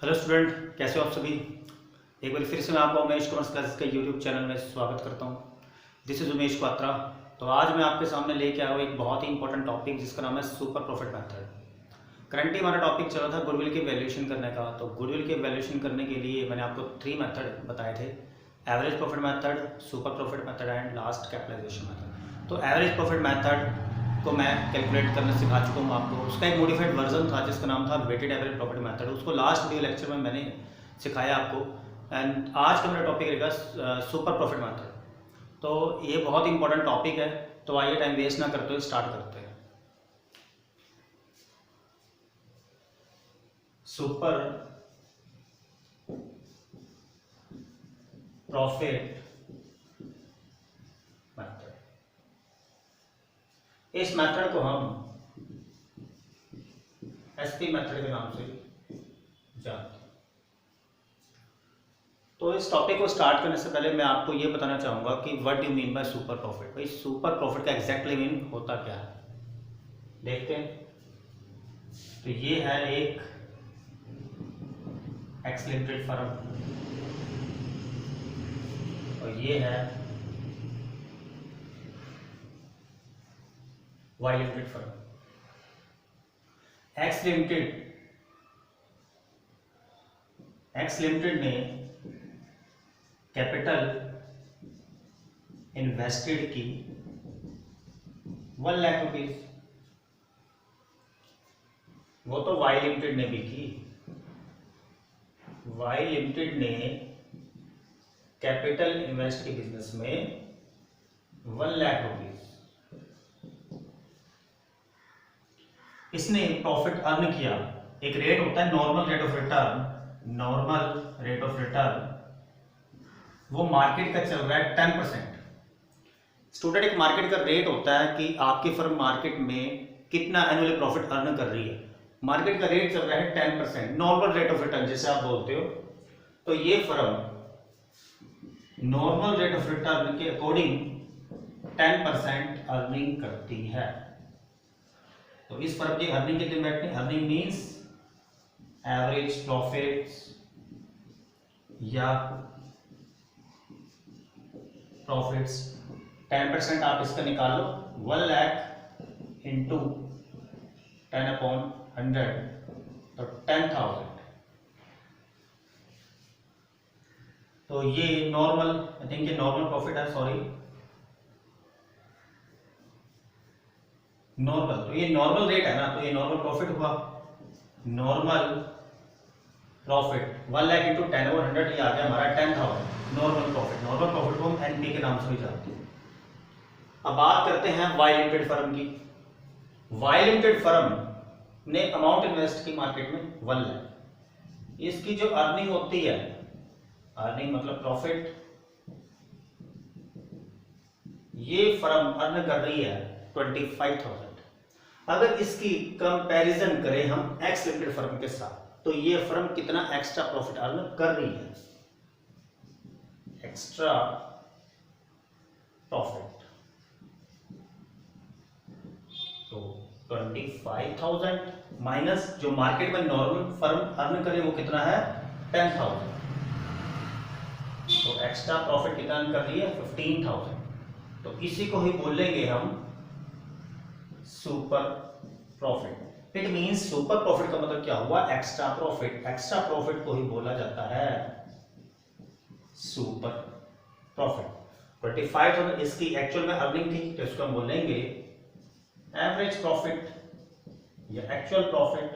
Hello student, कैसे हो आप सभी। एक बार फिर से मैं आपका उमेश कॉमर्स क्लासेस के यूट्यूब चैनल में स्वागत करता हूँ। This is Umesh Kwatra. तो आज मैं आपके सामने लेके आया हूँ एक बहुत ही इंपॉर्टेंट टॉपिक जिसका नाम है सुपर प्रॉफिट मेथड। करंटली हमारा टॉपिक चल रहा था गुडविल की वैल्यूएशन करने का। तो गुडविल की वैल्यूएशन करने के लिए मैंने आपको 3 मेथड बताए थे: average profit method, super profit method and last capitalisation method. तो एवरेज प्रॉफिट मेथड को मैं कैलकुलेट करना सिखा चुका हूँ आपको। उसका एक मॉडिफाइड वर्जन था जिसका नाम था वेटेड एवरेज प्रॉफिट मेथड। उसको लास्ट वीडियो लेक्चर में मैंने सिखाया आपको। एंड आज का मेरा टॉपिक रहेगा सुपर प्रॉफिट मेथड। तो ये बहुत इंपॉर्टेंट टॉपिक है, तो आइए टाइम वेस्ट ना करते हुए स्टार्ट करते हैं। सुपर प्रॉफिट मेथड, इस मेथड को हम एसपी मेथड के नाम से जानते हैं। तो इस टॉपिक को स्टार्ट करने से पहले मैं आपको ये बताना चाहूंगा कि what do mean by super profit. भाई सुपर प्रॉफिट का एग्जैक्टली मीन होता क्या है, देखते हैं। तो ये है एक एक्स लिमिटेड फर्म और ये है y limited firm. X limited ने कैपिटल इन्वेस्टेड की 1 लाख रुपीज। वो तो वाई लिमिटेड ने भी की। वाई लिमिटेड ने कैपिटल इन्वेस्ट की बिजनेस में 1 लाख रुपीज। इसने प्रॉफिट अर्न किया। एक रेट होता है normal rate of return. Normal rate of return वो मार्केट का चल रहा है 10%। स्टूडेंट, एक मार्केट का रेट होता है कि आपकी फर्म मार्केट में कितना एनुअली प्रॉफिट अर्न कर रही है। मार्केट का रेट चल रहा है 10%, नॉर्मल रेट ऑफ रिटर्न जैसे आप बोलते हो। तो ये firm normal rate of return के अकॉर्डिंग 10% अर्निंग करती है। तो इस फर्म की अर्निंग कितनी बैठती है? अर्निंग मींस एवरेज प्रॉफिट्स या प्रॉफिट्स। 10% आप इसका निकालो, 1 लाख इंटू 10/100 तो 10,000। तो ये नॉर्मल, आई थिंक ये नॉर्मल प्रॉफिट है, सॉरी नॉर्मल। तो ये नॉर्मल रेट है ना, तो ये नॉर्मल प्रॉफिट हुआ। नॉर्मल प्रॉफिट 1 लाख इंटू 10/100 ये आ गया हमारा 10,000 नॉर्मल प्रॉफिट। नॉर्मल प्रॉफिट को हम एनपी के नाम से भी जानते हैं। अब बात करते हैं वाई लिमिटेड फर्म की। वाई लिमिटेड फर्म ने अमाउंट इन्वेस्ट की मार्केट में 1 लाख। इसकी जो अर्निंग होती है, अर्निंग मतलब प्रॉफिट, ये फर्म अर्न कर रही है 25,000। अगर इसकी कंपैरिजन करें हम एक्स लिमिटेड फर्म के साथ, तो ये फर्म कितना एक्स्ट्रा प्रॉफिट अर्न कर रही है? एक्स्ट्रा प्रॉफिट तो 25,000 माइनस जो मार्केट में नॉर्मल फर्म अर्न करे वो कितना है? 10,000। तो एक्स्ट्रा प्रॉफिट कितना अर्न कर रही है? 15,000। तो इसी को ही बोलेंगे हम super profit. It means super profit का मतलब क्या हुआ? Extra profit. एक्स्ट्रा प्रॉफिट को ही बोला जाता है सुपर प्रॉफिट। 25,000 इसकी एक्चुअल में अर्निंग थी, तो इसको हम बोलेंगे एवरेज प्रॉफिट या एक्चुअल प्रॉफिट।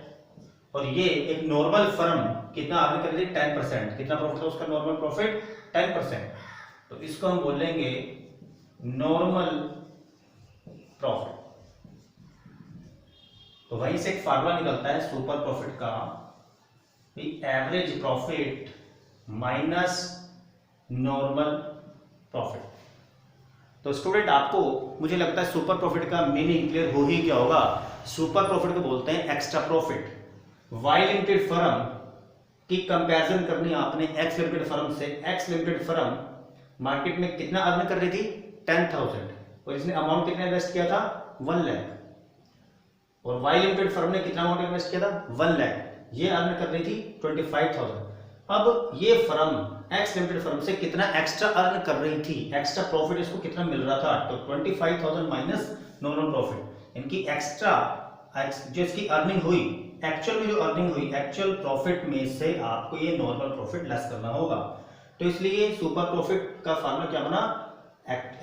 और ये एक नॉर्मल फर्म कितना अर्न कर रही है? 10%। कितना प्रॉफिट है उसका? Normal profit 10%। तो इसको हम बोलेंगे नॉर्मल प्रॉफिट। तो वहीं से एक फार्मूला निकलता है सुपर प्रॉफिट का, average profit minus normal profit. तो स्टूडेंट, आपको मुझे लगता है सुपर प्रॉफिट का मीनिंग क्लियर हो ही गया होगा। सुपर प्रॉफिट को बोलते हैं extra profit. Y limited firm की कंपैरिजन करनी आपने एक्स लिमिटेड फर्म से। एक्स लिमिटेड फर्म मार्केट में कितना अर्न कर रही थी? 10,000। और इसने अमाउंट कितना इन्वेस्ट किया था? 1 लाख। और वाई लिमिटेड फर्म ने कितना अमाउंट इन्वेस्ट किया था? 1 लाख। ये अर्न कर रही थी 25,000। अब ये फर्म एक्स लिमिटेड फर्म से कितना एक्स्ट्रा अर्न कर रही थी, एक्स्ट्रा प्रॉफिट इसको कितना मिल रहा था, तो 25,000 माइनस नॉर्मल प्रॉफिट, इनकी एक्स्ट्रा जो इसकी अर्निंग हुई, एक्चुअल में जो अर्निंग हुई, एक्चुअल प्रॉफिट में से आपको ये नॉर्मल प्रॉफिट लेस करना होगा। तो इसलिए सुपर प्रॉफिट का फार्मूला क्या बना,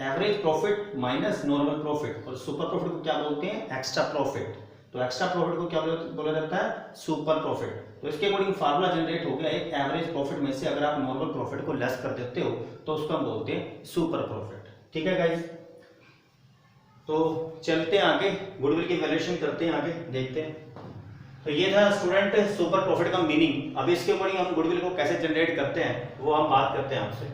average profit minus normal profit, और सुपर प्रॉफिट को क्या बोलते हैं, एक्स्ट्रा प्रॉफिट। तो एक्स्ट्रा प्रॉफिट को क्या बोला जाता है, सुपर प्रॉफिट। तो इसके अकॉर्डिंग फार्मूला जनरेट हो गया, एक एवरेज प्रॉफिट में से अगर आप नॉर्मल प्रॉफिट को लेस कर देते हो तो उसको हम बोलते हैं सुपर प्रॉफिट। ठीक है गाइज, तो चलते हैं आगे, गुडविल की वैल्यूएशन करते हैं, आगे देखते हैं। तो ये था स्टूडेंट सुपर प्रॉफिट का मीनिंग। अब इसके अकॉर्डिंग हम गुडविल को कैसे जनरेट करते हैं वो हम बात करते हैं आपसे।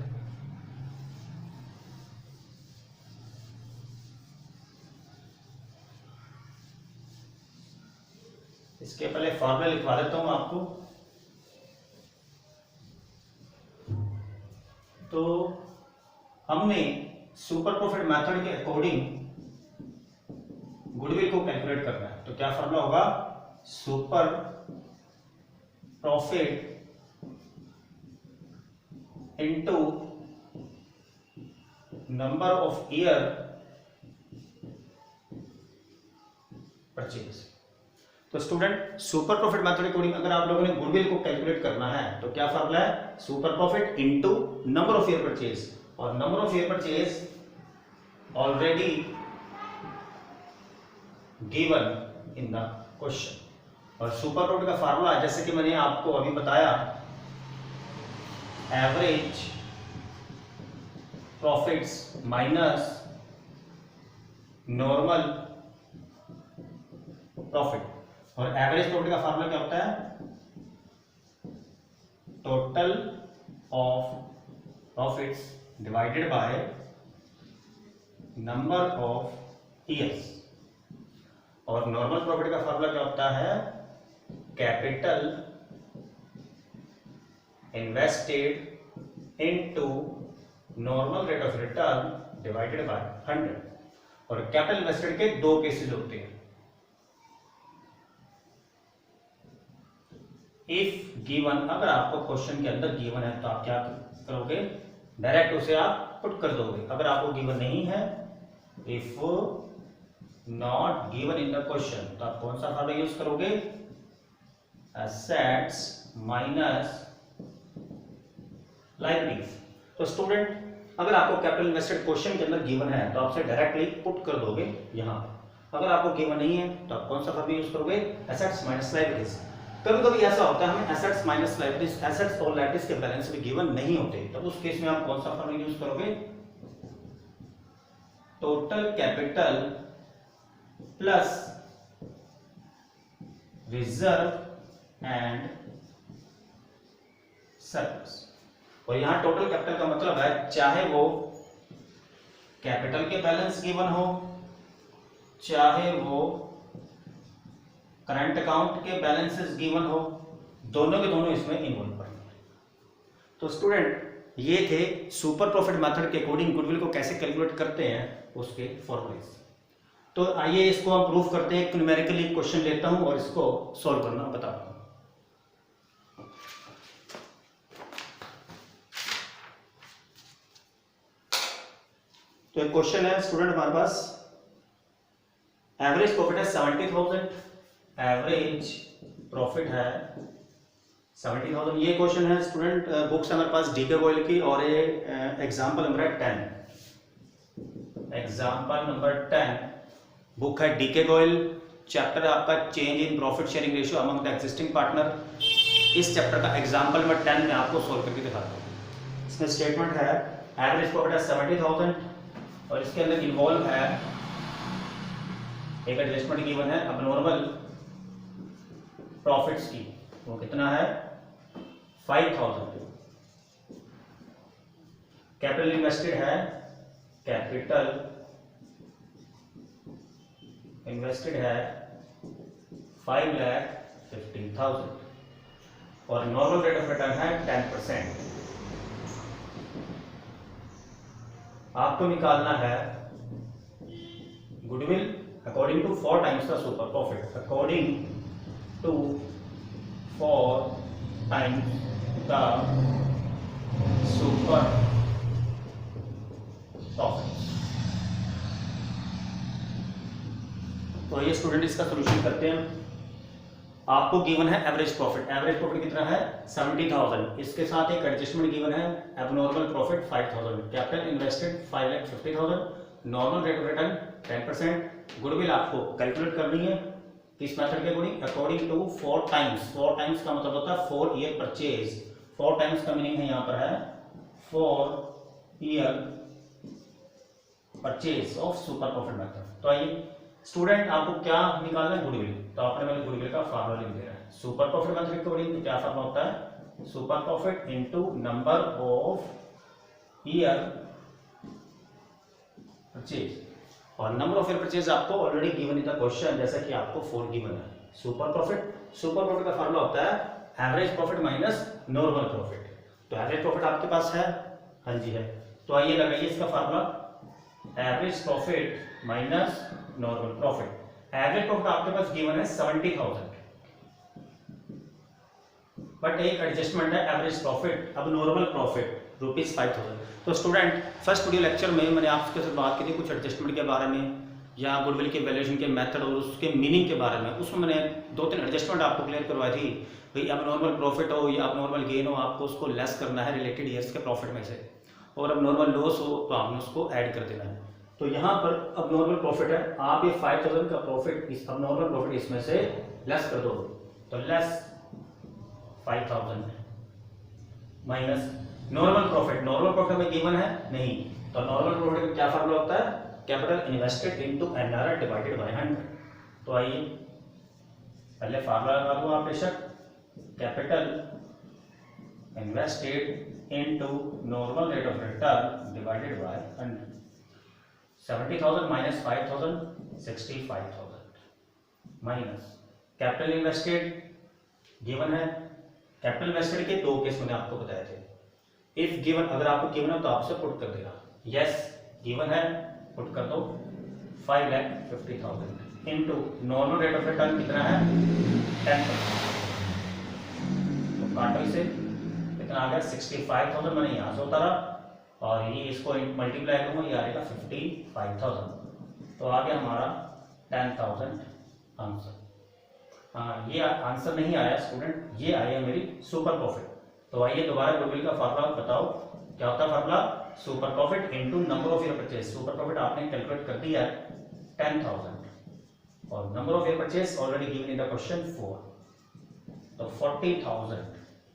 इसके पहले फॉर्मूला लिखवा देता हूं आपको। तो हमने सुपर प्रॉफिट मेथड के अकॉर्डिंग गुडविल को कैलकुलेट करना है, तो क्या फॉर्मूला होगा, super profit into number of year purchase. तो स्टूडेंट सुपर प्रॉफिट मेथड के अकॉर्डिंग अगर आप लोगों ने गुडविल को कैलकुलेट करना है तो क्या फॉर्मूला है, super profit into number of year purchase, और number of year purchase already given in the question. और सुपर प्रॉफिट का फार्मूला जैसे कि मैंने आपको अभी बताया, average profits minus normal profit. और एवरेज प्रॉफिट का फार्मूला क्या होता है, total of profits divided by number of years. और नॉर्मल प्रॉफिट का फार्मूला क्या होता है, capital invested into normal rate of return divided bye 100। और कैपिटल इन्वेस्टेड के दो केसेस होते हैं, इफ गिवन, अगर आपको क्वेश्चन के अंदर गिवन है तो आप क्या करोगे, डायरेक्ट उसे आप पुट कर दोगे। अगर आपको गिवन नहीं है, if not given in the question, तो आप कौन सा फार्मूला यूज करोगे, एसेट्स माइनस लायबिलिटीज। तो स्टूडेंट अगर आपको कैपिटल इन्वेस्टेड क्वेश्चन के अंदर गिवन है तो आपसे डायरेक्टली पुट कर दोगे यहां। अगर आपको गिवन नहीं है तो आप कौन सा फार्मूला यूज करोगे, एसेट्स माइनस लायबिलिटीज। कभी कभी ऐसा होता है हमें एसेट्स माइनस लायबिलिटीज, एसेट्स और लायबिलिटीज के बैलेंस भी गिवन नहीं होते, तब उस केस में आप कौन सा फार्मूला यूज करोगे, total capital plus reserve and surplus. और यहां टोटल कैपिटल का मतलब है चाहे वो कैपिटल के बैलेंस गिवन हो, चाहे वो करंट अकाउंट के बैलेंसेस गिवन हो, दोनों के दोनों इसमें इन्वॉल्व करेंगे। तो स्टूडेंट ये थे सुपर प्रॉफिट मेथड के अकॉर्डिंग गुडविल को कैसे कैलकुलेट करते हैं उसके फॉर्मूलेस। तो आइए इसको हम प्रूफ करते हैं। न्यूमेरिकली क्वेश्चन लेता हूं और इसको सॉल्व करना बताता हूं। तो एक क्वेश्चन है स्टूडेंट हमारे पास, एवरेज प्रॉफिट है 70,000, एवरेज प्रॉफिट है 70,000। ये क्वेश्चन है स्टूडेंट बुक्स हमारे पास डीके गोयल की, और ये example number 10, example number 10 book है डीके गोयल, चैप्टर आपका change in profit sharing ratio among the existing partner. इस चैप्टर का एग्जांपल नंबर 10 में आपको सोल्व करके दिखाता हूँ। इसमें स्टेटमेंट है एवरेज प्रॉफिट है 70,000 और इसके अंदर इन्वॉल्व है एक एडजस्टमेंट गिवन है अबनॉर्मल प्रॉफिट्स की, वो कितना है 5,000। कैपिटल इन्वेस्टेड है, कैपिटल इन्वेस्टेड है 5,50,000 और नॉर्मल रेट ऑफ रिटर्न है 10%। आपको निकालना है goodwill according to 4 times the super profit, according to 4 times the super profit। तो ये स्टूडेंट इसका सोल्यूशन करते हैं। आपको गिवन है एवरेज प्रॉफिट कितना है 70,000। इसके साथ एक एडजस्टमेंट गिवन है abnormal profit 5,000, capital invested 5,50,000, normal rate of return 10%। Goodwill आपको कैलकुलेट करनी है किस मेथड के अकॉर्डिंग टू 4 टाइम्स। 4 टाइम्स का मतलब होता है 4 ईयर परचेज। 4 टाइम्स का मीनिंग है यहाँ पर है 4 year purchase of super profit method. तो आइए स्टूडेंट आपको क्या निकालना है गुडविल, तो आपने मैंने गुडविल का फार्मूला लिख दिया है। सुपर प्रॉफिट मेथड के अकॉर्डिंग क्या फार्मूला होता है super profit into number of year purchase, और नंबर ऑफ ईयर परचेज आपको already given in the question, जैसा कि आपको 4 गिवन है। सुपर प्रॉफिट का फार्मूला होता है average profit minus normal profit. तो एवरेज प्रॉफिट आपके पास है, हाँ जी है, तो आइए लगाइए इसका formula average profit minus normal profit. Average profit आपके पास गिवन है 70,000, बट एक एडजस्टमेंट है एवरेज प्रॉफिट, अब नॉर्मल प्रॉफिट ₹5,000। तो स्टूडेंट फर्स्ट वीडियो लेक्चर में मैंने आपके साथ बात की थी कुछ एडजस्टमेंट के बारे में या गुडविल के वैल्यूएशन के मेथड और उसके मीनिंग के बारे में। उसमें मैंने 2-3 एडजस्टमेंट आपको क्लियर करवाई थी। भाई अब नॉर्मल प्रॉफिट हो या अब नॉर्मल गेन हो, आपको उसको लेस करना है रिलेटेड ईयर्स के प्रॉफिट में से, और अब नॉर्मल लॉस हो तो आपने उसको ऐड कर देना है। तो यहाँ पर अब नॉर्मल प्रॉफिट है, आप ये 5,000 का प्रॉफिट इस अब नॉर्मल प्रॉफिट इसमें से लेस कर दो, तो लेस 5,000 माइनस नॉर्मल प्रॉफिट में गिवन है नहीं, तो नॉर्मल प्रॉफिट का क्या फार्मूला होता है capital invested into NRR divided by 100। तो आइए पहले फार्मूला लगा दो आप बेशक, capital invested into normal rate of return divided bye 100। 70,000 minus 5,000 65,000 minus capital invested given है। कैपिटल इन्वेस्टेड के 2 केस मैंने आपको बताए थे। इफ गिवन, अगर आपको गिवन है तो आपसे पुट कर देगा, यस गिवन है पुट कर दो 5,50,000 into normal rate of return कितना है 10%, तो काटो इसे, कितना आ गया 65,000, मैंने यहाँ से उतारा और ये इसको मल्टीप्लाई करूंगा, ये आएगा 55,000, तो आ गया हमारा 10,000 आंसर। हाँ ये आंसर नहीं आया स्टूडेंट, ये आया मेरी सुपर प्रॉफिट। तो आइए दोबारा गुडविल का फार्मूला बताओ क्या होता है formula super profit into number of year purchase. Super profit आपने कैलकुलेट कर दिया है 10,000 और number of year purchase already given in the question 4, तो 40,000।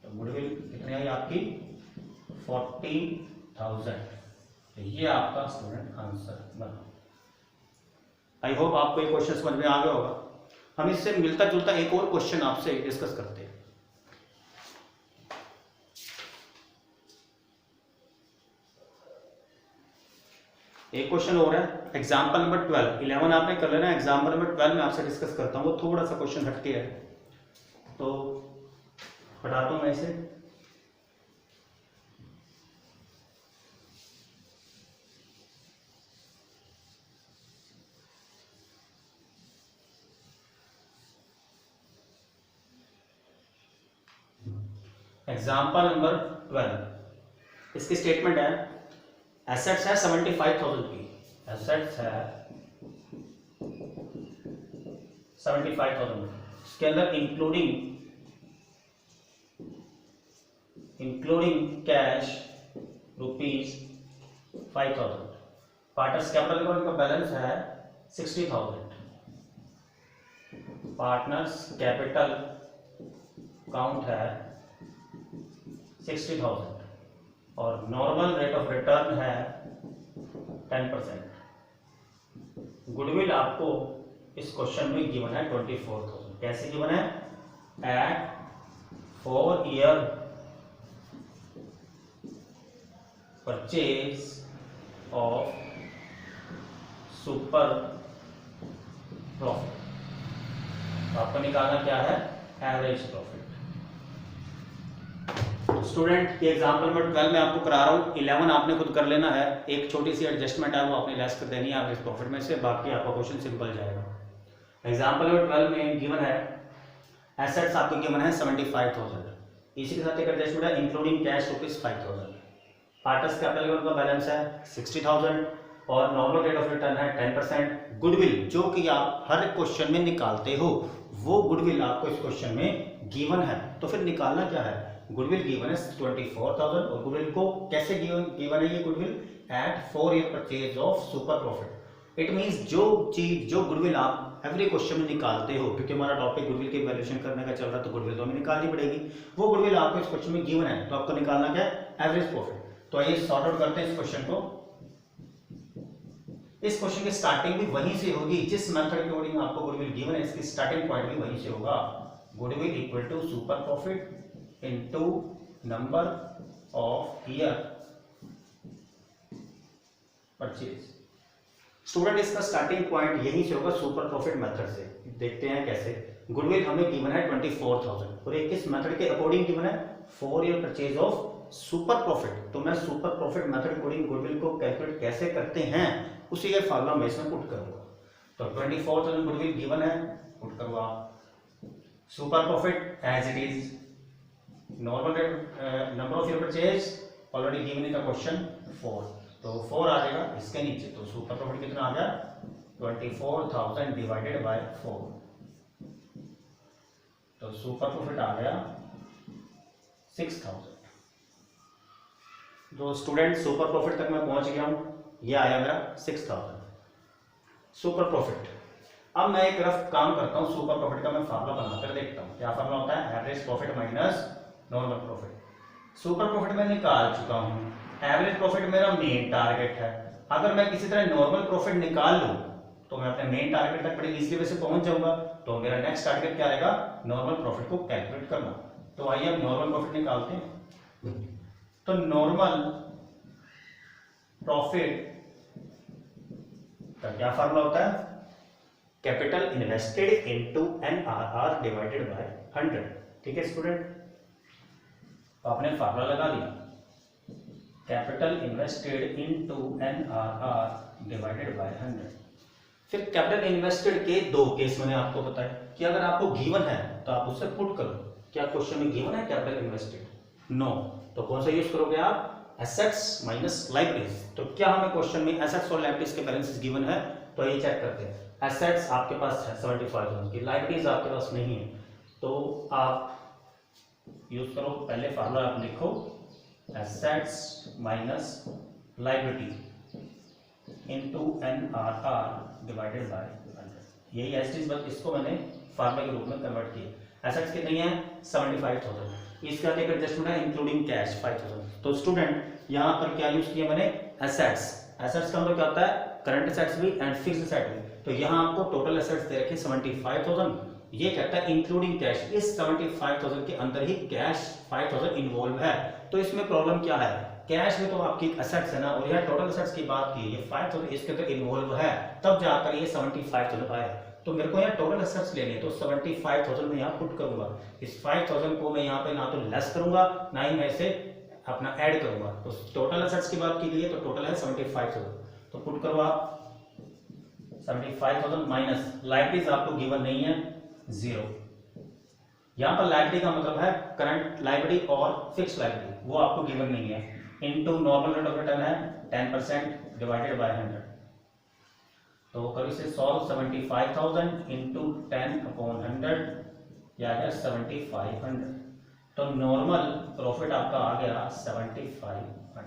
तो गुडविल कितनी आई आपकी 40,000। तो ये आपका स्टूडेंट आंसर बना। आई होप आपको ये क्वेश्चन समझ में आ गया होगा। हम इससे मिलता जुलता एक और क्वेश्चन आपसे डिस्कस करते हैं। एक क्वेश्चन और है एग्जाम्पल नंबर 12। 11 आपने कर लेना, एग्जाम्पल नंबर 12 में आपसे डिस्कस करता हूँ। वो थोड़ा सा क्वेश्चन हटके है, तो हटाता हूँ मैं इसे। एग्जाम्पल नंबर 12, इसकी स्टेटमेंट है एसेट्स है 75,000 की, एसेट्स है 75,000, इसके अंदर including cash ₹5,000। Partners capital account का बैलेंस है 60,000। पार्टनर्स कैपिटल अकाउंट है 60,000 और नॉर्मल रेट ऑफ रिटर्न है 10%। गुडविल आपको इस क्वेश्चन में गिवन है 24,000। कैसे गिवन है at 4 year purchase of super profit. तो आपको निकालना क्या है एवरेज प्रॉफिट। स्टूडेंट ये एग्जाम्पल नंबर 12 में आपको करा रहा हूँ। 11 आपने खुद कर लेना है, एक छोटी सी एडजस्टमेंट है वो आपने लेस कर देनी है एवरेज प्रॉफिट में से, बाकी आपका क्वेश्चन सिंपल जाएगा। एग्जाम्पल नंबर 12 में गिवन है एसेट्स आपको गिवन है 75,000, इसी के साथ एक एडजस्टमेंट है इंक्लूडिंग कैश ₹5,000। पार्टस कैपिटल का बैलेंस है 60,000 और नॉर्मल रेट ऑफ रिटर्न है 10%। गुडविल जो कि आप हर क्वेश्चन में निकालते हो वो गुडविल आपको इस क्वेश्चन में गिवन है, तो फिर निकालना क्या है, गुडविल गिवन है 24,000 और गुडविल को कैसे गिवन है ये goodwill at 4 year purchase of super profit. It means जो चीज जो गुडविल आप एवरी क्वेश्चन में निकालते हो, क्योंकि हमारा टॉपिक गुडविल की वैल्यूएशन करने का चल रहा है तो गुडविल तो हमें निकालनी पड़ेगी, वो गुडविल आपको इस क्वेश्चन में गिवन है, तो आपको निकालना क्या है, एवरेज प्रॉफिट। तो आइए सॉर्ट आउट करते हैं इस क्वेश्चन को। इस क्वेश्चन की स्टार्टिंग भी वहीं से होगी, जिस मेथड के अकॉर्डिंग आपको गुडविल गिवन है इसकी स्टार्टिंग पॉइंट भी वहीं से होगा। Goodwill equal to super profit into number of year purchase. Student इसका स्टार्टिंग पॉइंट यहीं से होगा सुपर प्रॉफिट मेथड से। देखते हैं कैसे। गुडविल हमें गिवन है 24,000 और ये किस मेथड के अकॉर्डिंग गिवन है, 4 year purchase of super profit. तो मैं super profit method according goodwill को कैलकुलेट कैसे करते हैं उसी का फार्मूला मैं इसमें पुट करूंगा। तो 24,000 गुडविल गिवन है, पुट करूंगा super profit as it is normal rate number of year purchase already given in the question 4, तो 4 आ जाएगा इसके नीचे। तो सुपर प्रॉफिट कितना आ गया, 24,000 डिवाइडेड बाय 4, तो सुपर प्रॉफिट आ गया 6,000। तो स्टूडेंट सुपर प्रॉफिट तक मैं पहुंच गया हूं, ये आया मेरा 6,000 सुपर प्रॉफिट। अब मैं एक रफ काम करता हूं, सुपर प्रॉफिट का मैं फार्मूला बनाकर देखता हूं। क्या फार्मूला होता है, average profit minus normal profit. Super profit मैं निकाल चुका हूं, एवरेज प्रॉफिट मेरा मेन टारगेट है। अगर मैं किसी तरह नॉर्मल प्रॉफिट निकाल लूं तो मैं अपने मेन टारगेट तक बड़ी इजीली वैसे पहुंच जाऊंगा। तो मेरा नेक्स्ट टारगेट क्या रहेगा, नॉर्मल प्रॉफिट को कैलकुलेट करना। तो आइए अब नॉर्मल प्रॉफिट निकालते हैं। तो नॉर्मल प्रॉफिट का क्या फार्मूला होता है, capital invested into NRR divided by 100। ठीक है स्टूडेंट, तो आपने फार्मूला लगा दिया, capital invested into NRR divided by 100। फिर कैपिटल इन्वेस्टेड के दो केस मैंने आपको बताया कि अगर आपको गिवन है तो आप उससे पुट करो, क्या क्वेश्चन में गिवन है कैपिटल इन्वेस्टेड, नो, तो कौन सा यूज करोगे आप, एसेट्स माइनस लायबिलिटीज। तो क्या हमें क्वेश्चन में एसेट्स और लायबिलिटीज के बैलेंसेस गिवन है, तो ये चेक करते हैं। एसेट्स आपके पास है 75,000 की, लायबिलिटीज आपके पास नहीं है, तो आप यूज करो, पहले फार्मूला आप लिखो, assets minus liability into NRR divided by 100। यही एसेट्स, बस इसको मैंने फार्मूला के रूप में कन्वर्ट किया। एसेट्स कितनी है, 75,000, इसका एक एडजस्टमेंट है इंक्लूडिंग कैश 5,000। तो स्टूडेंट यहाँ पर क्या यूज किया मैंने, एसेट्स। एसेट्स का मतलब क्या होता है, करंट एसेट्स भी एंड फिक्स्ड एसेट भी। तो यहाँ आपको टोटल एसेट्स दे रखे 75,000, ये कहता है इंक्लूडिंग कैश। इस 75,000 के अंदर ही कैश 5,000 इन्वॉल्व है। तो इसमें प्रॉब्लम क्या है, कैश में तो आपकी एसेट्स है ना, और यह टोटल एसेट्स की बात की, ये 5,000 इसके अंदर इन्वॉल्व है, तब जाकर ये 75,000 आया। तो मेरे को यहाँ टोटल एसेट्स लेने, तो 75,000 में यहाँ पुट करूंगा। इस 5,000 को मैं यहाँ पे ना तो लेस करूंगा ना ही मैं इसे अपना ऐड करूंगा। तो टोटल एसेट्स की बात की गई है, तो टोटल है 75,000, तो पुट करो आप 75,000 माइनस लायबिलिटीज आपको गिवन नहीं है 0। यहाँ पर लायबिलिटी का मतलब है करंट लायबिलिटी और फिक्स लायबिलिटी, वो आपको गिवन नहीं है, into normal rate of return है 10% डिवाइडेड बाय 100। तो कभी से सॉल्व 75,000 इंटू 10/100 या 7,500। तो नॉर्मल प्रॉफिट आपका आ गया 7,500।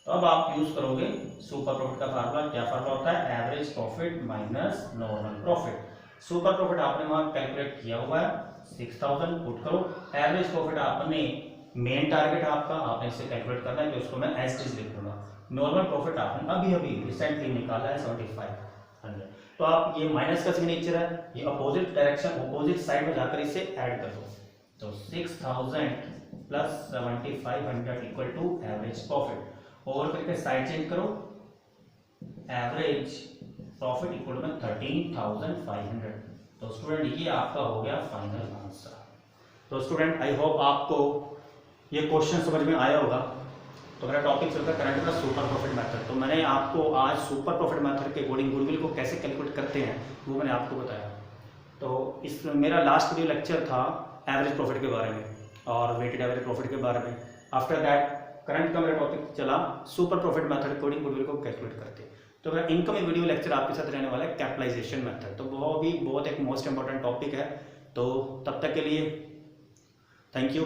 तो अब आप यूज करोगे सुपर प्रॉफिट का फार्मूला। क्या फार्मूला होता है, average profit minus normal profit. Super profit आपने वहां कैलकुलेट किया हुआ है 6,000, पुट करो। एवरेज प्रॉफिट आपने मेन टारगेट आपका, आपने इसे कैलकुलेट करना है, तो उसको मैं एज इट इज लिख दूंगा। नॉर्मल प्रॉफिट आपने अभी अभी रिसेंटली निकाला है 7,500। तो आप ये माइनस का सिग्नेचर है, ये अपोजिट डायरेक्शन अपोजिट साइड में जाकर इसे ऐड कर दो। तो 6,000 plus 7,500 equal to average profit, और करके साइड चेंज करो, एवरेज प्रॉफिट इक्वल में 13,500। तो स्टूडेंट ये आपका हो गया फाइनल आंसर। तो स्टूडेंट आई होप आपको ये क्वेश्चन समझ में आया होगा। तो मेरा टॉपिक चलता है करंट का सुपर प्रॉफिट मेथड। तो मैंने आपको आज सुपर प्रॉफिट मेथड के अकॉर्डिंग गुडविल को कैसे कैलकुलेट करते हैं वो मैंने आपको बताया। तो इस मेरा लास्ट वीडियो लेक्चर था एवरेज प्रॉफिट के बारे में और वेटेड एवरेज प्रॉफिट के बारे में। आफ्टर दैट करंट का मेरा टॉपिक चला super profit method according goodwill को कैलकुलेट करते। तो मेरा इनकमिंग वीडियो लेक्चर आपके साथ रहने वाला है कैपिटलाइजेशन मेथड। तो वो भी बहुत एक मोस्ट इंपॉर्टेंट टॉपिक है। तो तब तक के लिए थैंक यू।